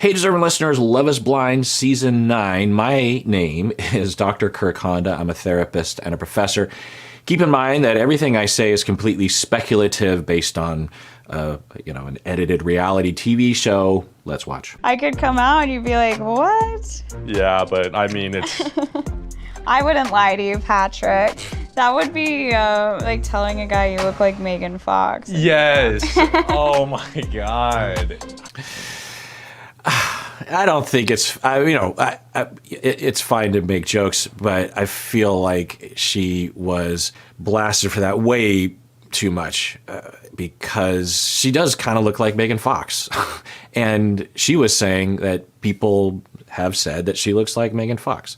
Hey, deserving listeners, Love is Blind Season 9. My name is Dr. Kirk Honda. I'm a therapist and a professor. Keep in mind that everything I say is completely speculative based on, an edited reality TV show. Let's watch. I could come out and you'd be like, what? Yeah, but I mean, it's... I wouldn't lie to you, Patrick. That would be like telling a guy you look like Megan Fox. Yes. Oh my God. I don't think it's, it's fine to make jokes, but I feel like she was blasted for that way too much because she does kind of look like Megan Fox. And she was saying that people have said that she looks like Megan Fox.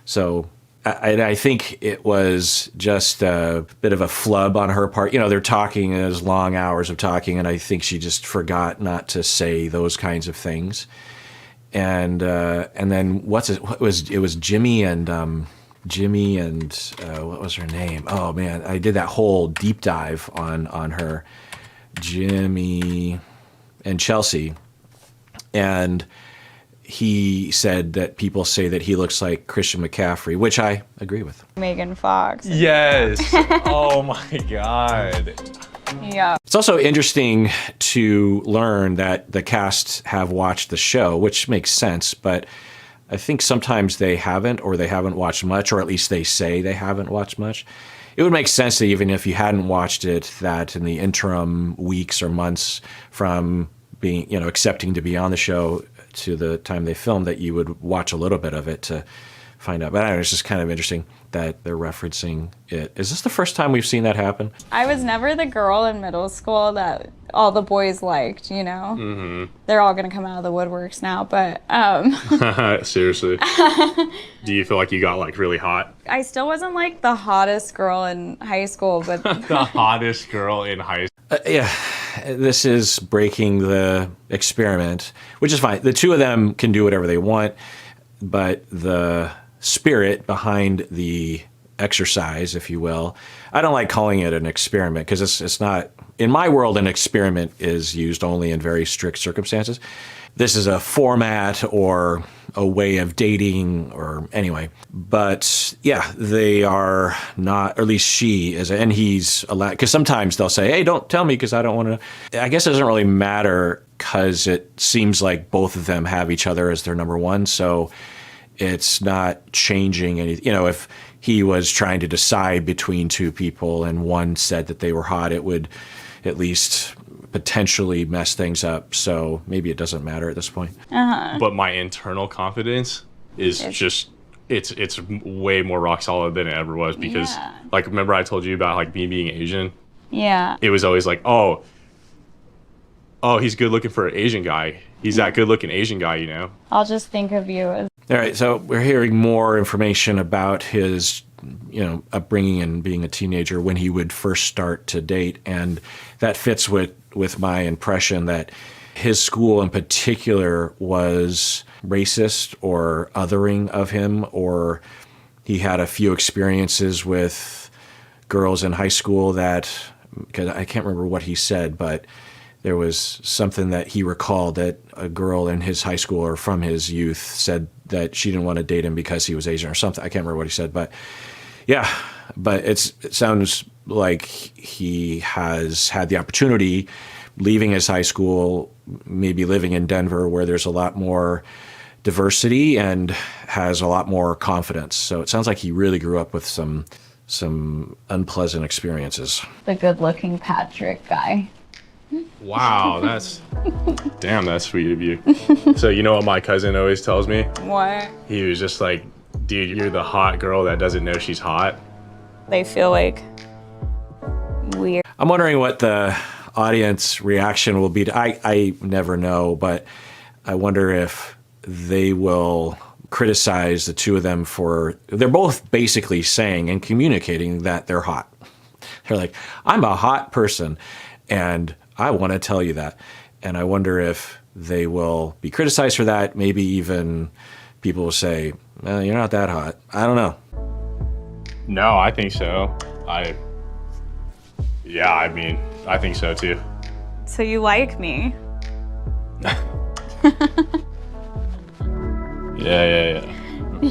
So I think it was just a bit of a flub on her part. They're talking as long hours of talking, and I think she just forgot not to say those kinds of things. And then it was Jimmy and what was her name? Oh man, I did that whole deep dive on her, Jimmy and Chelsea, and he said that people say that he looks like Christian McCaffrey, which I agree with. Megan Fox. Yes. Oh my God. Yeah. It's also interesting to learn that the cast have watched the show, which makes sense, but I think sometimes they haven't, or they haven't watched much, or at least they say they haven't watched much. It would make sense that even if you hadn't watched it, that in the interim weeks or months from being, accepting to be on the show to the time they filmed, that you would watch a little bit of it to find out. But I don't know, it's just kind of interesting that they're referencing it. Is this the first time we've seen that happen? I was never the girl in middle school that all the boys liked, Mm-hmm. They're all going to come out of the woodworks now, but... Seriously. Do you feel like you got, really hot? I still wasn't, the hottest girl in high school, but... The hottest girl in high school. Yeah, this is breaking the experiment, which is fine. The two of them can do whatever they want, but the spirit behind the exercise, if you will, I don't like calling it an experiment because it's not, in my world, an experiment is used only in very strict circumstances. This is a format or a way of dating or anyway. But yeah, they are not, or at least she is, and he's allowed, because sometimes they'll say, hey, don't tell me because I don't want to. I guess it doesn't really matter because it seems like both of them have each other as their number one. So it's not changing anything. If he was trying to decide between two people and one said that they were hot, it would at least potentially mess things up. So maybe it doesn't matter at this point. Uh-huh. But my internal confidence is just, it's way more rock solid than it ever was because, remember I told you about, me being Asian? Yeah. It was always like, oh, he's good looking for an Asian guy. He's that good looking Asian guy, I'll just think of you as... All right, so we're hearing more information about his, upbringing and being a teenager when he would first start to date, and that fits with my impression that his school in particular was racist or othering of him, or he had a few experiences with girls in high school that, because I can't remember what he said, but there was something that he recalled that a girl in his high school or from his youth said that she didn't want to date him because he was Asian or something. I can't remember what he said, but yeah, but it sounds like he has had the opportunity leaving his high school, maybe living in Denver where there's a lot more diversity and has a lot more confidence. So it sounds like he really grew up with some unpleasant experiences. The good-looking Patrick guy. Wow, that's sweet of you. So you know what my cousin always tells me? What? He was just like, dude, you're the hot girl that doesn't know she's hot. They feel like weird. I'm wondering what the audience reaction will be. I never know, but I wonder if they will criticize the two of them for, they're both basically saying and communicating that they're hot. They're like, I'm a hot person, and I want to tell you that. And I wonder if they will be criticized for that. Maybe even people will say, well, you're not that hot. I don't know. No, I think so. I think so too. So you like me? Yeah.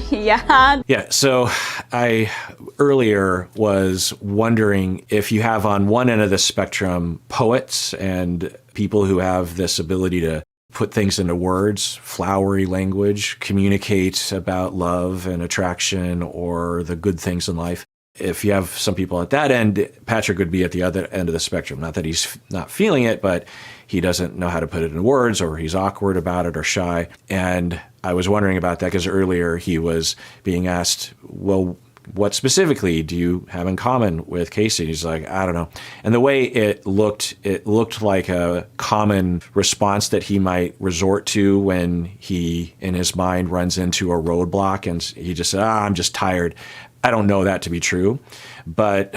Yeah. Yeah, so I earlier was wondering if you have on one end of the spectrum poets and people who have this ability to put things into words, flowery language, communicate about love and attraction or the good things in life. If you have some people at that end, Patrick would be at the other end of the spectrum. Not that he's not feeling it, but he doesn't know how to put it in words, or he's awkward about it or shy. And I was wondering about that because earlier he was being asked, well, what specifically do you have in common with Casey? He's like, I don't know. And the way it looked like a common response that he might resort to when he, in his mind, runs into a roadblock, and he just said, I'm just tired. I don't know that to be true, but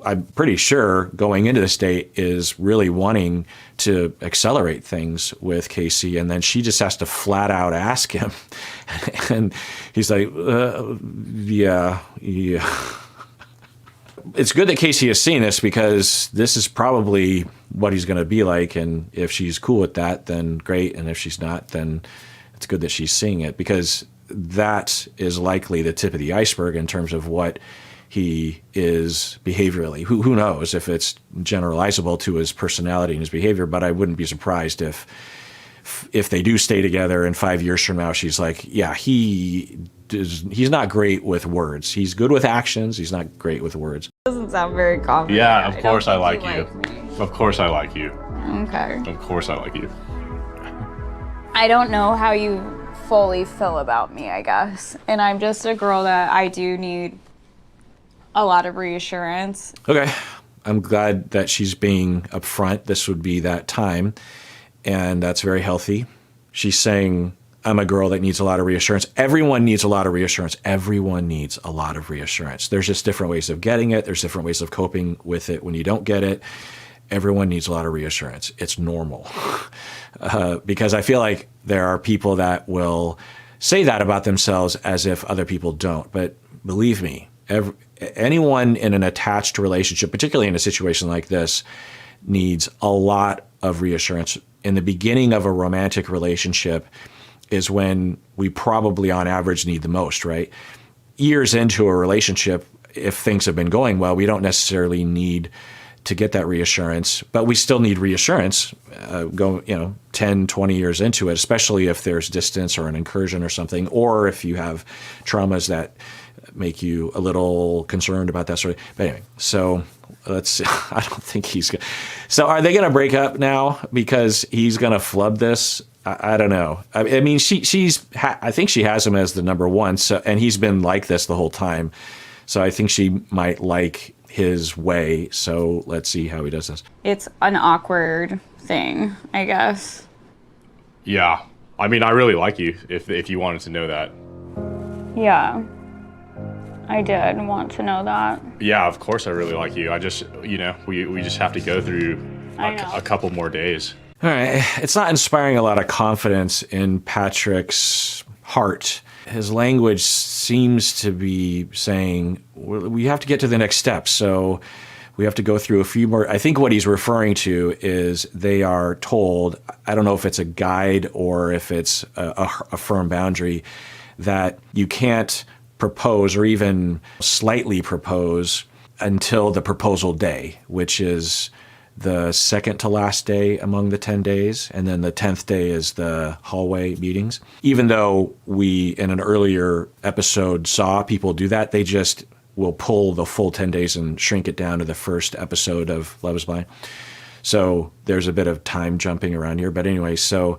I'm pretty sure going into this date is really wanting to accelerate things with Casey, and then she just has to flat out ask him, and he's like, yeah. It's good that Casey has seen this because this is probably what he's going to be like, and if she's cool with that, then great, and if she's not, then it's good that she's seeing it, because that is likely the tip of the iceberg in terms of what he is behaviorally. Who knows if it's generalizable to his personality and his behavior, but I wouldn't be surprised if they do stay together and 5 years from now she's like, yeah, he's not great with words. He's good with actions. He's not great with words. Doesn't sound very confident. Yeah, of course I don't like think you. Of course I like you. Okay. Of course I like you. I don't know how you fully feel about me, I guess. And I'm just a girl that I do need a lot of reassurance. Okay. I'm glad that she's being upfront. This would be that time, and that's very healthy. She's saying, I'm a girl that needs a lot of reassurance. Everyone needs a lot of reassurance. Everyone needs a lot of reassurance. There's just different ways of getting it. There's different ways of coping with it when you don't get it. Everyone needs a lot of reassurance. It's normal. Because I feel like there are people that will say that about themselves as if other people don't. But believe me, anyone in an attached relationship, particularly in a situation like this, needs a lot of reassurance. In the beginning of a romantic relationship is when we probably on average need the most, right? Years into a relationship, if things have been going well, we don't necessarily need to get that reassurance, but we still need reassurance 10, 20 years into it, especially if there's distance or an incursion or something, or if you have traumas that make you a little concerned about that sort of. But anyway, so I don't think he's going to. So are they going to break up now because he's going to flub this? I don't know. I mean, I think she has him as the number one. So, and he's been like this the whole time. So I think she might like his way. So let's see how he does this. It's an awkward thing, I guess. Yeah. I mean, I really like you, if you wanted to know that. Yeah. I did want to know that. Yeah, of course I really like you. I just, we just have to go through a couple more days. All right. It's not inspiring a lot of confidence in Patrick's heart. His language seems to be saying, we have to get to the next step. So we have to go through a few more. I think what he's referring to is they are told, I don't know if it's a guide or if it's a firm boundary, that you can't propose or even slightly propose until the proposal day, which is the second to last day among the 10 days. And then the 10th day is the hallway meetings. Even though we, in an earlier episode, saw people do that, they just will pull the full 10 days and shrink it down to the first episode of Love is Blind. So there's a bit of time jumping around here. But anyway, so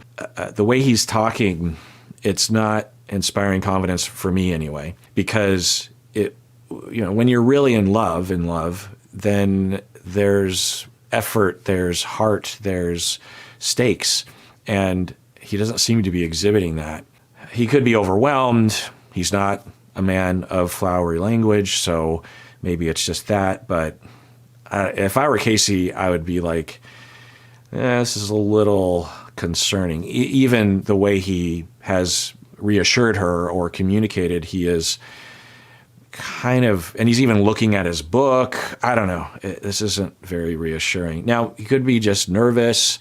the way he's talking, it's not inspiring confidence for me anyway, because when you're really in love, then there's effort, there's heart, there's stakes, and he doesn't seem to be exhibiting that. He could be overwhelmed. He's not a man of flowery language, so maybe it's just that. But if I were Casey, I would be like, this is a little concerning. Even the way he has reassured her or communicated, he is kind of, and he's even looking at his book. I don't know. This isn't very reassuring. Now, he could be just nervous.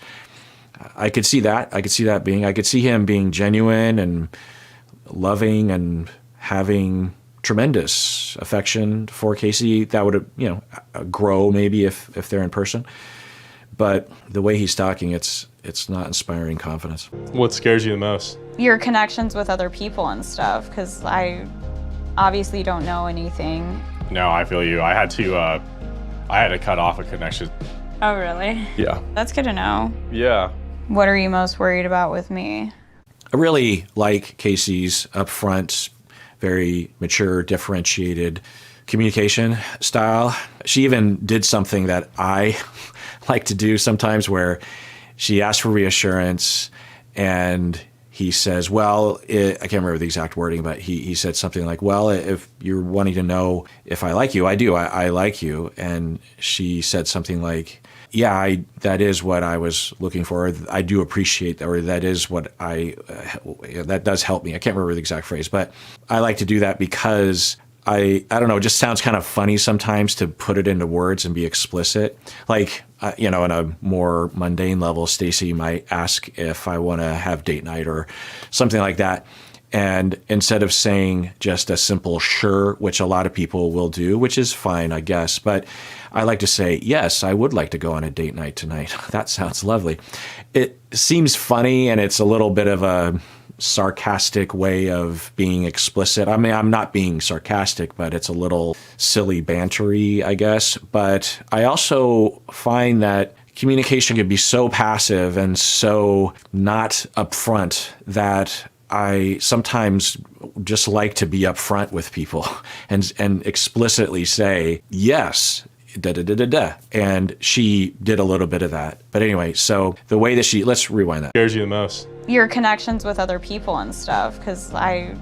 I could see that. I could see him being genuine and loving and having tremendous affection for Casey. That would, grow maybe if they're in person. But the way he's talking, it's not inspiring confidence. What scares you the most? Your connections with other people and stuff, because I obviously don't know anything. No, I feel you. I had to cut off a connection. Oh, really? Yeah. That's good to know. Yeah. What are you most worried about with me? I really like Casey's upfront, very mature, differentiated communication style. She even did something that I like to do sometimes, where she asked for reassurance and he says, well, I can't remember the exact wording, but he said something like, well, if you're wanting to know if I like you, I do. I like you. And she said something like, yeah, that is what I was looking for. I do appreciate that, or that is what that does help me. I can't remember the exact phrase, but I like to do that because I don't know, it just sounds kind of funny sometimes to put it into words and be explicit. Like, on a more mundane level, Stacy might ask if I want to have date night or something like that. And instead of saying just a simple sure, which a lot of people will do, which is fine, I guess, but I like to say, yes, I would like to go on a date night tonight. That sounds lovely. It seems funny, and it's a little bit of a sarcastic way of being explicit. I mean, I'm not being sarcastic, but it's a little silly bantery, I guess. But I also find that communication can be so passive and so not upfront that I sometimes just like to be upfront with people and explicitly say, yes, da-da-da-da-da. And she did a little bit of that. But anyway, so the way that let's rewind that. Scares you the most? Your connections with other people and stuff, because I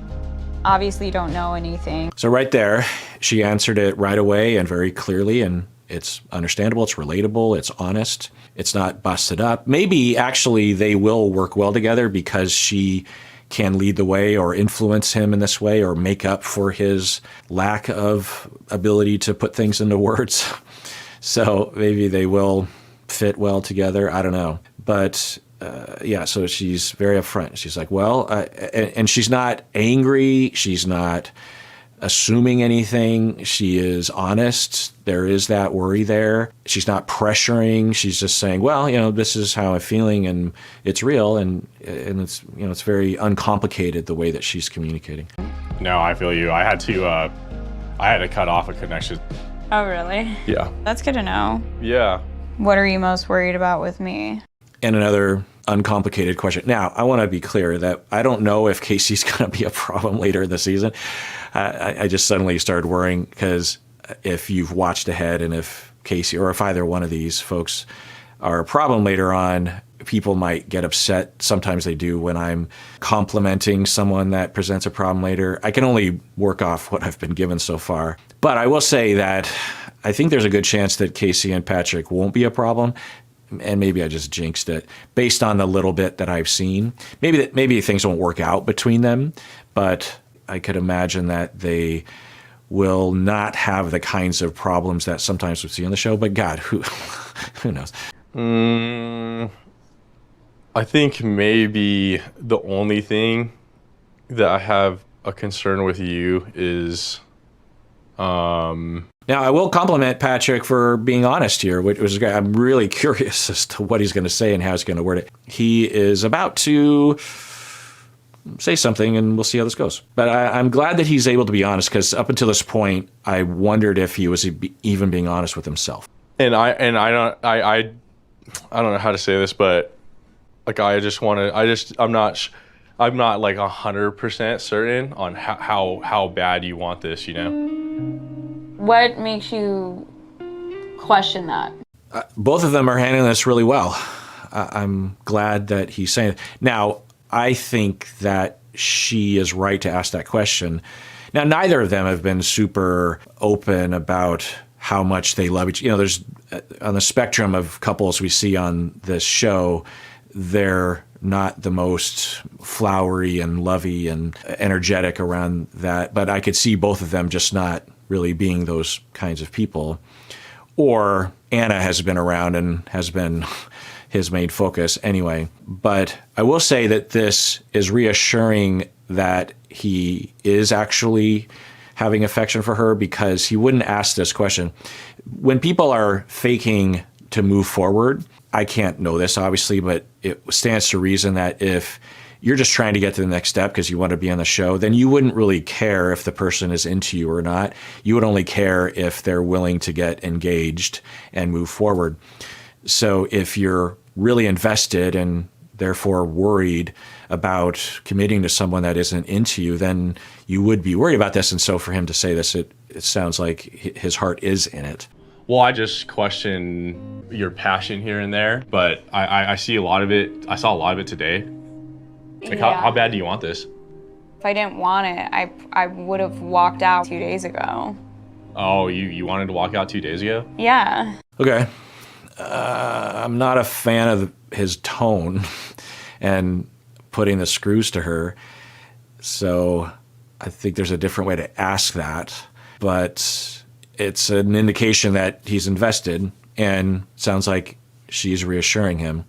obviously don't know anything. So right there, she answered it right away and very clearly, and it's understandable, it's relatable, it's honest, it's not busted up. Maybe actually they will work well together because she can lead the way or influence him in this way or make up for his lack of ability to put things into words. So maybe they will fit well together. I don't know. But so she's very upfront. She's like, well, and she's not angry. She's not assuming anything. She is honest. There is that worry there. She's not pressuring. She's just saying, well, this is how I'm feeling and it's real. And it's, it's very uncomplicated the way that she's communicating. No, I feel you. I had to cut off a connection. Oh, really? Yeah. That's good to know. Yeah. What are you most worried about with me? And another uncomplicated question. Now, I want to be clear that I don't know if Casey's going to be a problem later in the season. I just suddenly started worrying because if you've watched ahead and if Casey or if either one of these folks are a problem later on, people might get upset. Sometimes they do when I'm complimenting someone that presents a problem later. I can only work off what I've been given so far. But I will say that I think there's a good chance that Casey and Patrick won't be a problem. And maybe I just jinxed it based on the little bit that I've seen. Maybe things won't work out between them, but I could imagine that they will not have the kinds of problems that sometimes we see on the show. But God, who knows? I think maybe the only thing that I have a concern with you is Now, I will compliment Patrick for being honest here, which was great. I'm really curious as to what he's going to say and how he's going to word it. He is about to say something, and we'll see how this goes. But I'm glad that he's able to be honest, because up until this point, I wondered if he was even being honest with himself. And I don't know how to say this, but like I'm not like 100% certain on how bad you want this, What makes you question that? Both of them are handling this really well. I'm glad that he's saying it. Now, I think that she is right to ask that question. Now, neither of them have been super open about how much they love each other. There's on the spectrum of couples we see on this show, they're not the most flowery and lovey and energetic around that. But I could see both of them just not really being those kinds of people. Or Anna has been around and has been, his main focus anyway. But I will say that this is reassuring that he is actually having affection for her, because he wouldn't ask this question. When people are faking to move forward, I can't know this obviously, but it stands to reason that if you're just trying to get to the next step because you want to be on the show, then you wouldn't really care if the person is into you or not. You would only care if they're willing to get engaged and move forward. So if you're really invested and therefore worried about committing to someone that isn't into you, then you would be worried about this. And so for him to say this, it sounds like his heart is in it. Well, I just question your passion here and there, but I see a lot of it. I saw a lot of it today. Like, how bad do you want this? If I didn't want it, I would have walked out 2 days ago. Oh, you wanted to walk out 2 days ago? Yeah. Okay. I'm not a fan of his tone and putting the screws to her. So I think there's a different way to ask that. But it's an indication that he's invested, and sounds like she's reassuring him.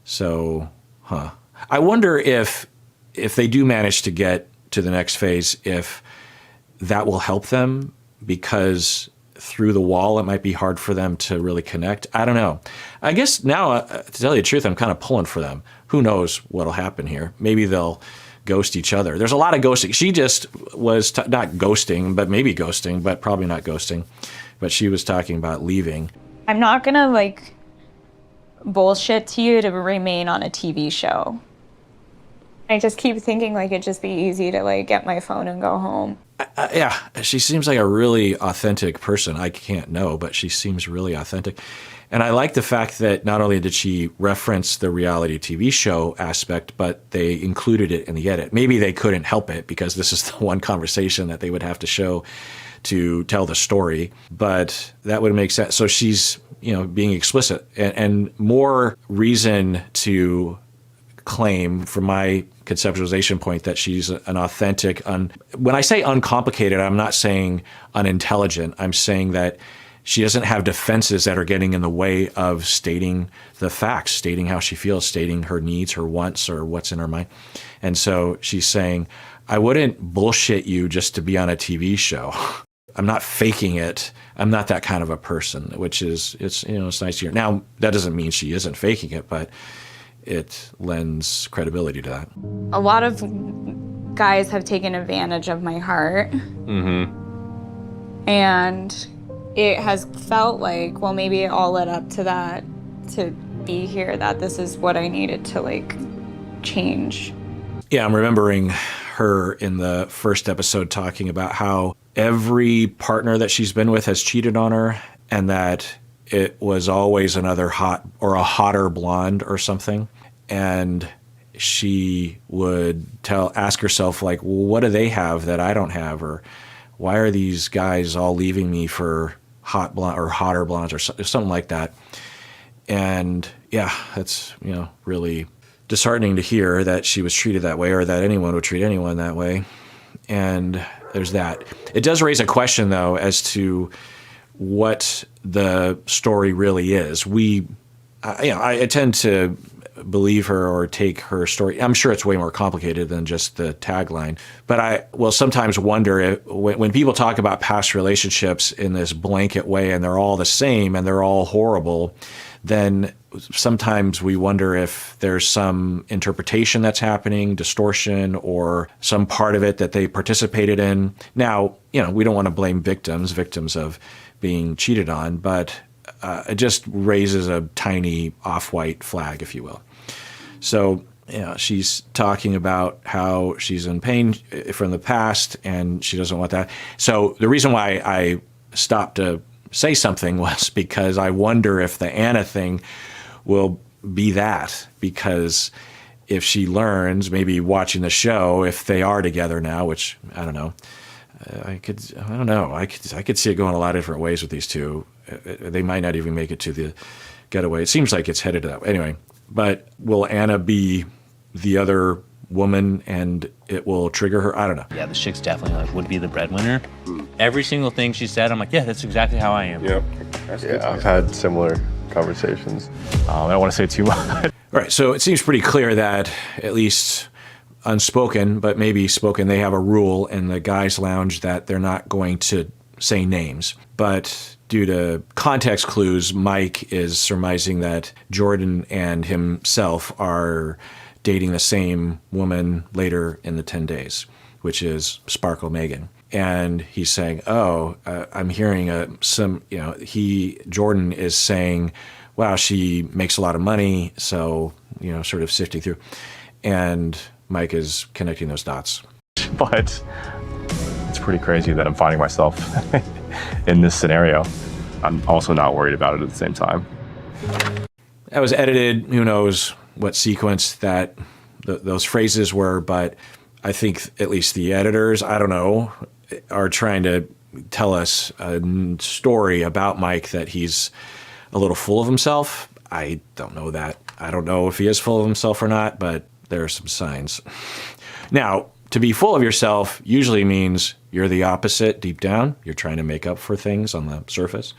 So, I wonder if they do manage to get to the next phase, if that will help them, because through the wall, it might be hard for them to really connect. I don't know. I guess now, to tell you the truth, I'm kind of pulling for them. Who knows what'll happen here? Maybe they'll ghost each other. There's a lot of ghosting. She just was not ghosting, but maybe ghosting, but probably not ghosting. But she was talking about leaving. I'm not gonna like bullshit to you to remain on a TV show. I just keep thinking like it'd just be easy to like get my phone and go home. Yeah, she seems like a really authentic person. I can't know, but she seems really authentic. And I like the fact that not only did she reference the reality TV show aspect, but they included it in the edit. Maybe they couldn't help it because this is the one conversation that they would have to show to tell the story, but that would make sense. So she's, being explicit, and more reason to claim, from my conceptualization point, that she's an authentic, when I say uncomplicated, I'm not saying unintelligent. I'm saying that she doesn't have defenses that are getting in the way of stating the facts, stating how she feels, stating her needs, her wants, or what's in her mind. And so she's saying, I wouldn't bullshit you just to be on a TV show. I'm not faking it. I'm not that kind of a person, which is, it's nice to hear. Now, that doesn't mean she isn't faking it, but it lends credibility to that. A lot of guys have taken advantage of my heart. Mm-hmm. And it has felt like, well, maybe it all led up to that, to be here, that this is what I needed to like change. Yeah, I'm remembering her in the first episode talking about how every partner that she's been with has cheated on her, and that it was always another hot or a hotter blonde or something. And she would ask herself, like, well, what do they have that I don't have? Or why are these guys all leaving me for hot blonde or hotter blondes or something like that? And yeah, that's, really disheartening to hear that she was treated that way, or that anyone would treat anyone that way. And there's that. It does raise a question, though, as to what the story really is. I tend to believe her or take her story. I'm sure it's way more complicated than just the tagline. But I will sometimes wonder when people talk about past relationships in this blanket way, and they're all the same and they're all horrible, then sometimes we wonder if there's some interpretation that's happening, distortion, or some part of it that they participated in. Now, we don't want to blame victims of being cheated on, but it just raises a tiny off-white flag, if you will. So, she's talking about how she's in pain from the past, and she doesn't want that. So the reason why I stopped to say something was because I wonder if the Anna thing will be that, because if she learns, maybe watching the show, if they are together now, which I don't know, I could see it going a lot of different ways with these two. They might not even make it to the getaway. It seems like it's headed to that way. Anyway, but will Anna be the other woman and it will trigger her? I don't know. Yeah, the chick's definitely would be the breadwinner. Every single thing she said, I'm like, yeah, that's exactly how I am. Yep. Yeah, I've had similar conversations. I don't want to say too much. Right. So it seems pretty clear that, at least unspoken, but maybe spoken, they have a rule in the guys' lounge that they're not going to say names. But due to context clues, Mike is surmising that Jordan and himself are dating the same woman later in the 10 days, which is Sparkle Megan. And he's saying, I'm hearing Jordan is saying, wow, she makes a lot of money. So, sort of sifting through. And Mike is connecting those dots. But it's pretty crazy that I'm finding myself in this scenario. I'm also not worried about it at the same time. That was edited. Who knows what sequence that those phrases were, but I think at least the editors, I don't know, are trying to tell us a story about Mike that he's a little full of himself. I don't know that. I don't know if he is full of himself or not, but there are some signs. Now, to be full of yourself usually means you're the opposite deep down. You're trying to make up for things on the surface.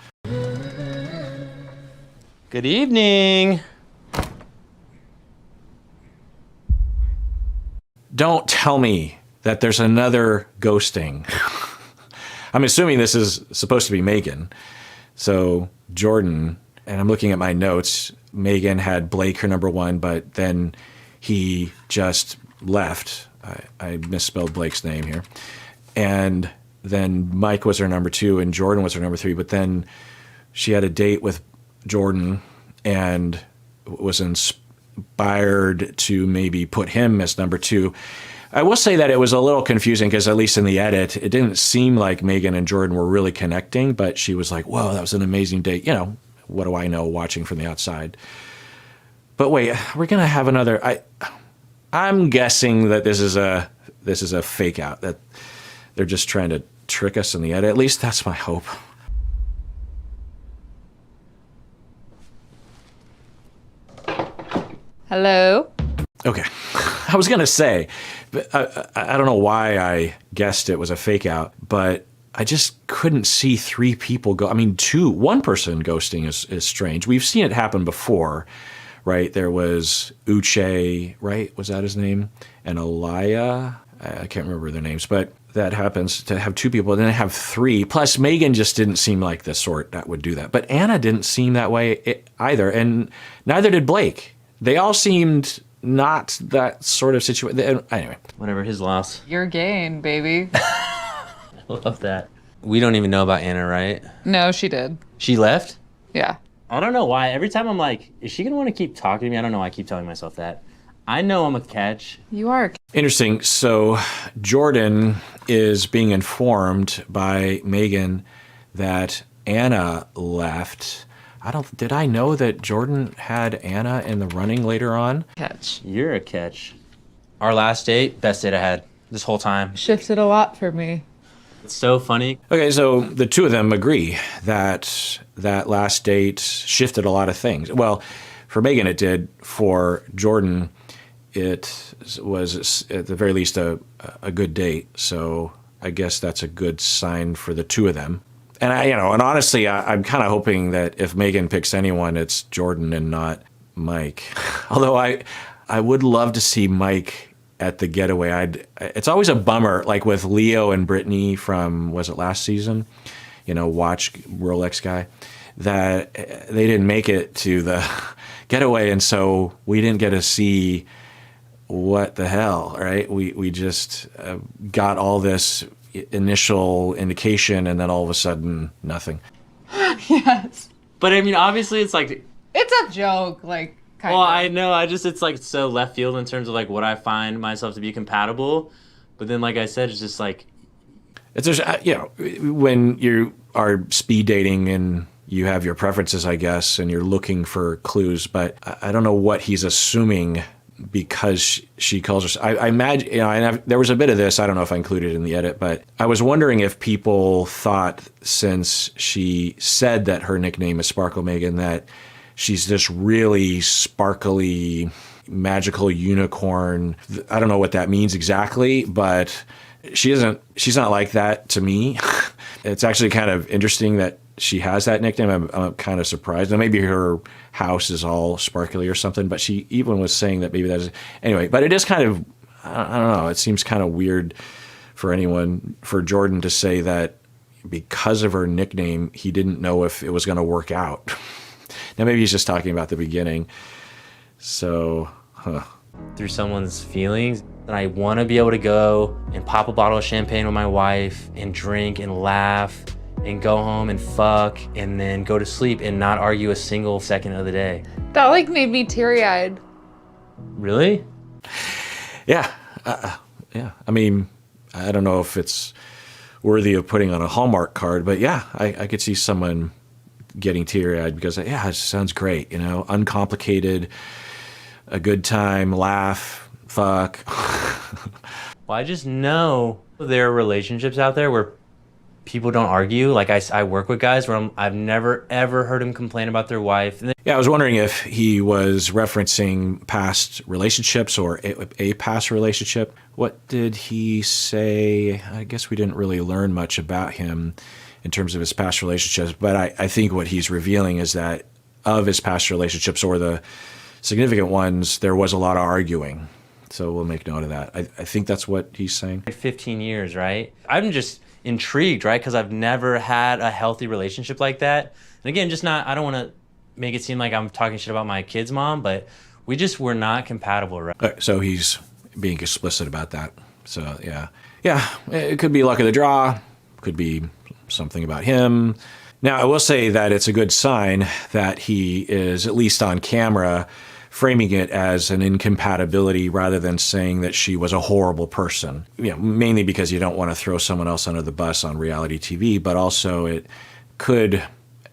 Good evening. Don't tell me that there's another ghosting. I'm assuming this is supposed to be Megan. So Jordan, and I'm looking at my notes, Megan had Blake her number one, but then he just left. I misspelled Blake's name here. And then Mike was her number two and Jordan was her number three, but then she had a date with Jordan and was inspired to maybe put him as number two. I will say that it was a little confusing because at least in the edit, it didn't seem like Megan and Jordan were really connecting, but she was like, whoa, that was an amazing date. What do I know watching from the outside? But wait, we're going to have another, I'm guessing that this is a fake out, that they're just trying to trick us in the edit. At least that's my hope. Hello? Okay. I was going to say, I don't know why I guessed it was a fake out, but I just couldn't see three people go. I mean, one person ghosting is strange. We've seen it happen before, right? There was Uche, right? Was that his name? And Alaya? I can't remember their names, but that happens to have two people, and then have three. Plus, Megan just didn't seem like the sort that would do that. But Anna didn't seem that way either, and neither did Blake. They all seemed not that sort of situation. Anyway. Whatever, his loss. You're gain, baby. I love that. We don't even know about Anna, right? No, she did. She left? Yeah. I don't know why. Every time I'm like, is she going to want to keep talking to me? I don't know why I keep telling myself that. I know I'm a catch. You are. Interesting. So Jordan is being informed by Megan that Anna left. Did I know that Jordan had Anna in the running later on? Catch. You're a catch. Our last date, best date I had this whole time. Shifted a lot for me. It's so funny. Okay, so the two of them agree that that last date shifted a lot of things. Well, for Megan it did. For Jordan, it was at the very least a good date. So I guess that's a good sign for the two of them. And and honestly, I'm kind of hoping that if Megan picks anyone, it's Jordan and not Mike. Although I would love to see Mike at the getaway. It's always a bummer, like with Leo and Brittany from, was it last season? Watch Rolex guy, that they didn't make it to the getaway, and so we didn't get to see what the hell, right? We just got all this initial indication, and then all of a sudden, nothing. Yes. But I mean, obviously, it's like. It's a joke, like, kind Well, of. I know. It's like so left field in terms of like what I find myself to be compatible. But then, like I said, it's just like. It's just, when you are speed dating and you have your preferences, I guess, and you're looking for clues, but I don't know what he's assuming because she calls her. I imagine, and there was a bit of this, I don't know if I included it in the edit, but I was wondering if people thought, since she said that her nickname is Sparkle Megan, that she's this really sparkly, magical unicorn. I don't know what that means exactly, but she's not like that to me. It's actually kind of interesting that she has that nickname. I'm kind of surprised. And maybe her house is all sparkly or something, but she even was saying that maybe that's anyway. But it is kind of, I don't know. It seems kind of weird for Jordan to say that because of her nickname, he didn't know if it was going to work out. Now maybe he's just talking about the beginning. So, through someone's feelings. And I want to be able to go and pop a bottle of champagne with my wife and drink and laugh and go home and fuck and then go to sleep and not argue a single second of the day. That like made me teary-eyed. Really? yeah. Yeah. I mean, I don't know if it's worthy of putting on a Hallmark card, but yeah, I could see someone getting teary-eyed because, yeah, it sounds great, you know, uncomplicated, a good time, laugh, fuck. Well, I just know there are relationships out there where people don't argue. Like I work with guys where I've never ever heard them complain about their wife. And Yeah, I was wondering if he was referencing past relationships or a past relationship. What did he say? I guess we didn't really learn much about him in terms of his past relationships, but I think what he's revealing is that of his past relationships or the significant ones, there was a lot of arguing. So we'll make note of that. I think that's what he's saying. 15 years, right? I'm just intrigued, right? Because I've never had a healthy relationship like that. And again, just not, I don't want to make it seem like I'm talking shit about my kid's mom, but we just were not compatible, right? So he's being explicit about that. So yeah, it could be luck of the draw, could be something about him. Now I will say that it's a good sign that he is at least on camera framing it as an incompatibility rather than saying that she was a horrible person. You know, mainly because you don't want to throw someone else under the bus on reality TV, but also it could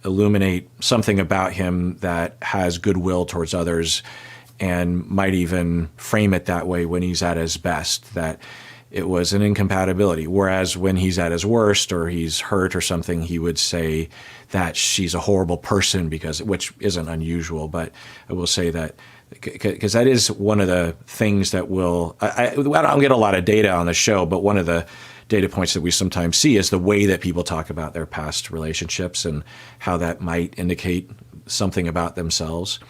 illuminate something about him that has goodwill towards others and might even frame it that way when he's at his best, that it was an incompatibility. Whereas when he's at his worst or he's hurt or something, he would say that she's a horrible person which isn't unusual, but I will say that because that is one of the things that I don't get a lot of data on the show, but one of the data points that we sometimes see is the way that people talk about their past relationships and how that might indicate something about themselves.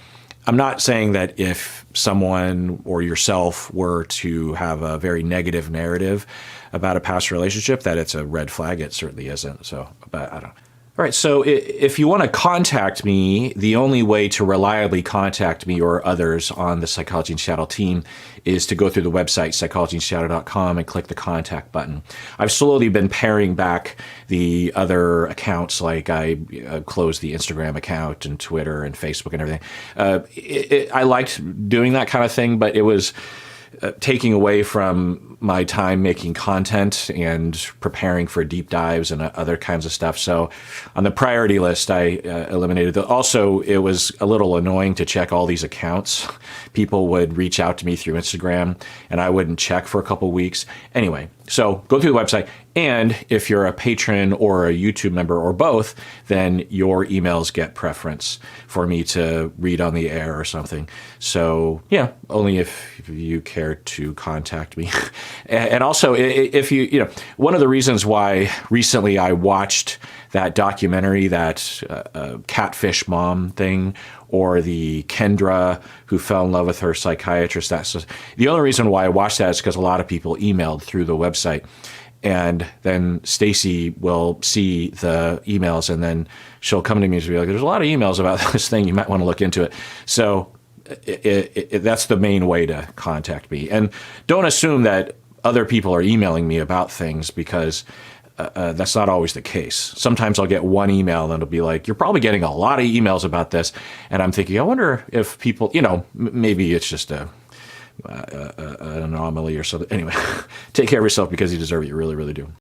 I'm not saying that if someone or yourself were to have a very negative narrative about a past relationship that it's a red flag. It certainly isn't. So, but I don't know. All right, so if you want to contact me, the only way to reliably contact me or others on the Psychology in Seattle team is to go through the website, psychologyinseattle.com, and click the contact button. I've slowly been paring back the other accounts, like I closed the Instagram account and Twitter and Facebook and everything. I liked doing that kind of thing, but it was taking away from my time making content and preparing for deep dives and other kinds of stuff. So on the priority list, I eliminated that. Also, it was a little annoying to check all these accounts. People would reach out to me through Instagram and I wouldn't check for a couple weeks. Anyway, so go through the website. And if you're a patron or a YouTube member or both, then your emails get preference for me to read on the air or something. So yeah, only if you care to contact me. And also, if you know, one of the reasons why recently I watched that documentary, that catfish mom thing, or the Kendra who fell in love with her psychiatrist. The only reason why I watched that is because a lot of people emailed through the website. And then Stacy will see the emails and then she'll come to me and be like, there's a lot of emails about this thing. You might want to look into it. So that's the main way to contact me. And don't assume that other people are emailing me about things because that's not always the case. Sometimes I'll get one email and it'll be like, you're probably getting a lot of emails about this. And I'm thinking, I wonder if people, you know, maybe it's just an anomaly or something. Anyway, take care of yourself because you deserve it. You really, really do.